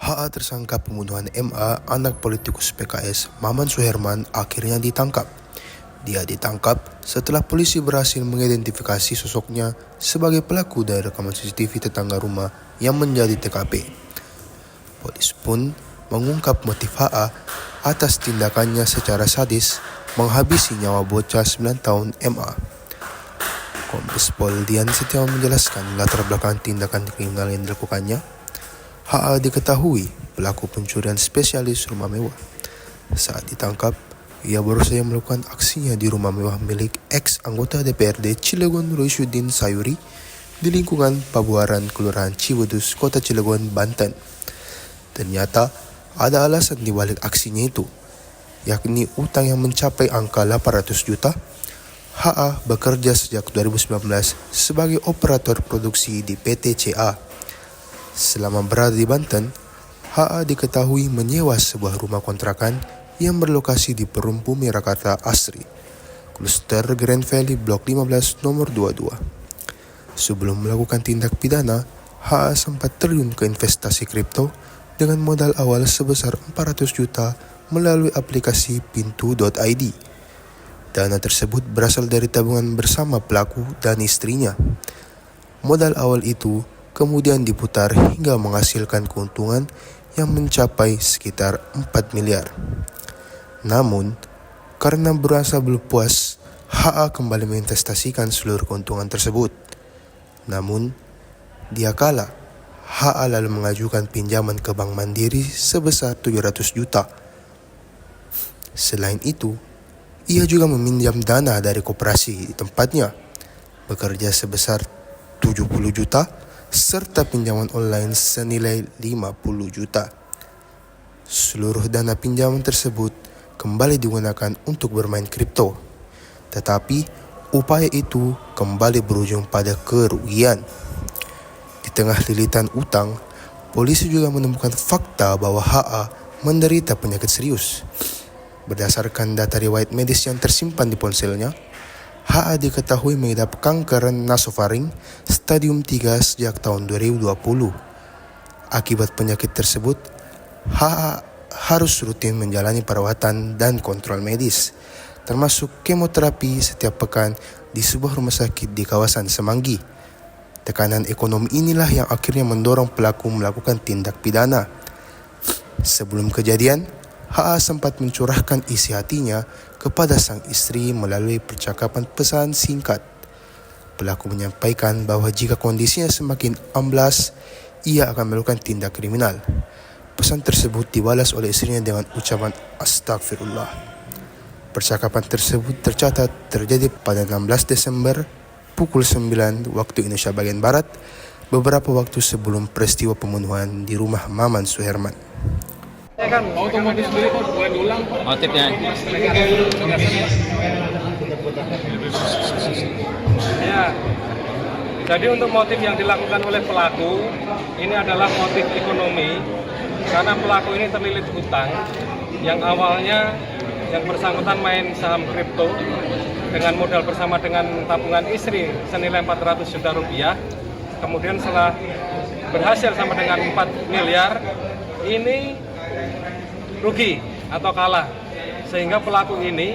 HA tersangka pembunuhan MA, anak politikus PKS Maman Suherman, akhirnya ditangkap. Dia ditangkap setelah polisi berhasil mengidentifikasi sosoknya sebagai pelaku dari rekaman CCTV tetangga rumah yang menjadi TKP. Polisi pun mengungkap motif HA atas tindakannya secara sadis menghabisi nyawa bocah 9 tahun MA. Kombes Pol Dian Setiawan menjelaskan latar belakang tindakan kriminal yang dilakukannya. HA diketahui pelaku pencurian spesialis rumah mewah. Saat ditangkap, ia baru saja melakukan aksinya di rumah mewah milik ex-anggota DPRD Cilegon Rosyuddin Sayuri di lingkungan Pabuaran, Kelurahan Ciwedus, Kota Cilegon, Banten. Ternyata ada alasan di balik aksinya itu, yakni utang yang mencapai angka 800 juta. HA bekerja sejak 2019 sebagai operator produksi di PT CA. Selama berada di Banten, HA diketahui menyewa sebuah rumah kontrakan yang berlokasi di Perum Bumi Rakarta Asri, Kluster Grand Valley Blok 15 nomor 22. Sebelum melakukan tindak pidana, HA sempat terjun ke investasi kripto dengan modal awal sebesar 400 juta melalui aplikasi pintu.id. Dana tersebut berasal dari tabungan bersama pelaku dan istrinya. Modal awal itu kemudian diputar hingga menghasilkan keuntungan yang mencapai sekitar 4 miliar. Namun, karena berasa belum puas, HA kembali menginvestasikan seluruh keuntungan tersebut. Namun, dia kalah. HA lalu mengajukan pinjaman ke Bank Mandiri sebesar 700 juta. Selain itu, ia juga meminjam dana dari koperasi di tempatnya, bekerja sebesar 70 juta, serta pinjaman online senilai 50 juta. Seluruh dana pinjaman tersebut kembali digunakan untuk bermain kripto. Tetapi upaya itu kembali berujung pada kerugian. Di tengah lilitan utang, polisi juga menemukan fakta bahwa HA menderita penyakit serius. Berdasarkan data riwayat medis yang tersimpan di ponselnya, HA diketahui mengidap kanker nasofaring stadium 3 sejak tahun 2020. Akibat penyakit tersebut, HA harus rutin menjalani perawatan dan kontrol medis, termasuk kemoterapi setiap pekan di sebuah rumah sakit di kawasan Semanggi. Tekanan ekonomi inilah yang akhirnya mendorong pelaku melakukan tindak pidana. Sebelum kejadian, HA sempat mencurahkan isi hatinya kepada sang istri melalui percakapan pesan singkat. Pelaku menyampaikan bahwa jika kondisinya semakin amblas, ia akan melakukan tindak kriminal. Pesan tersebut dibalas oleh istrinya dengan ucapan "Astagfirullah". Percakapan tersebut tercatat terjadi pada 16 Desember pukul 9 waktu Indonesia bagian Barat, beberapa waktu sebelum peristiwa pembunuhan di rumah Maman Suherman. Kan otomotif sendiri kok boleh diulang motifnya. Ya. Jadi untuk motif yang dilakukan oleh pelaku ini adalah motif ekonomi, karena pelaku ini terlilit hutang yang awalnya yang bersangkutan main saham kripto dengan modal bersama dengan tabungan istri senilai 400 juta rupiah. Kemudian setelah berhasil sama dengan 4 miliar, ini rugi atau kalah, sehingga pelaku ini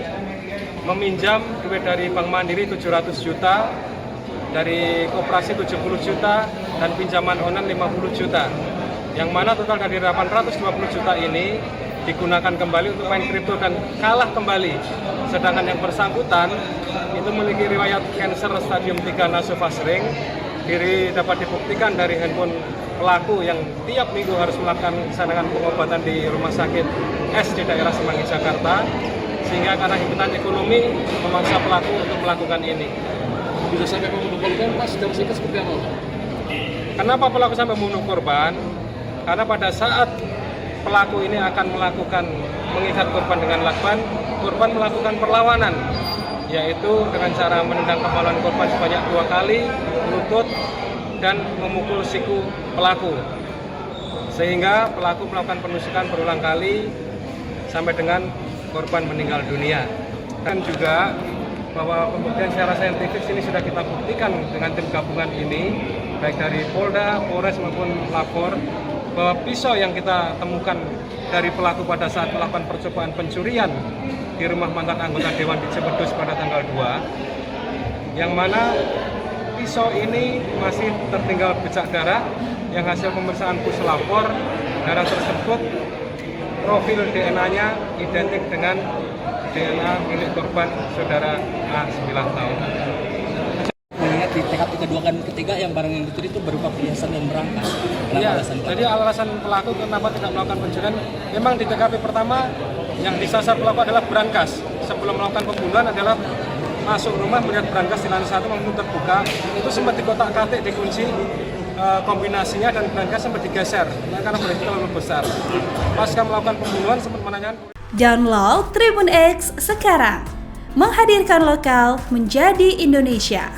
meminjam duit dari Bank Mandiri 700 juta, dari koperasi 70 juta, dan pinjaman online 50 juta, yang mana total dari 820 juta ini digunakan kembali untuk main kripto dan kalah kembali. Sedangkan yang bersangkutan itu memiliki riwayat kanker stadium 3 nasofaring. Diri dapat dibuktikan dari handphone pelaku yang tiap minggu harus melakukan pengobatan di rumah sakit S di daerah Semanggi, Jakarta, sehingga karena himpitan ekonomi memaksa pelaku untuk melakukan ini. Bisa sampai membunuh korban, Mas, dalam singkat seperti apa? Kenapa pelaku sampai membunuh korban? Karena pada saat pelaku ini akan mengikat korban dengan lakban, korban melakukan perlawanan, yaitu dengan cara menendang kemaluan korban sebanyak 2 kali, lutut, dan memukul siku pelaku, sehingga pelaku melakukan penusukan berulang kali sampai dengan korban meninggal dunia. Dan juga bahwa pembuktian secara saintifik ini sudah kita buktikan dengan tim gabungan ini, baik dari Polda, Polres maupun lapor, bahwa pisau yang kita temukan dari pelaku pada saat melakukan percobaan pencurian di rumah mantan anggota Dewan di Cipedus pada tanggal 2, yang mana pisau ini masih tertinggal bercak darah yang hasil pemeriksaan puslapor darah tersebut profil DNA-nya identik dengan DNA milik korban saudara A 9 tahun. Mengingat di TKP kedua dan ketiga yang barang yang dicuri itu berupa perhiasan dan berangkas. Iya, jadi alasan pelaku kenapa tidak melakukan pencurian, memang di TKP pertama yang disasar pelaku adalah berangkas. Sebelum melakukan pembunuhan adalah masuk rumah melihat berangkas di lantai 1 langsung terbuka, itu sempat dikotak-katik, dikunci, kombinasinya dan berangkas sempat digeser karena berarti terlalu besar. Pasca melakukan pembunuhan sempat menanyakan. Download Tribun X sekarang, menghadirkan lokal menjadi Indonesia.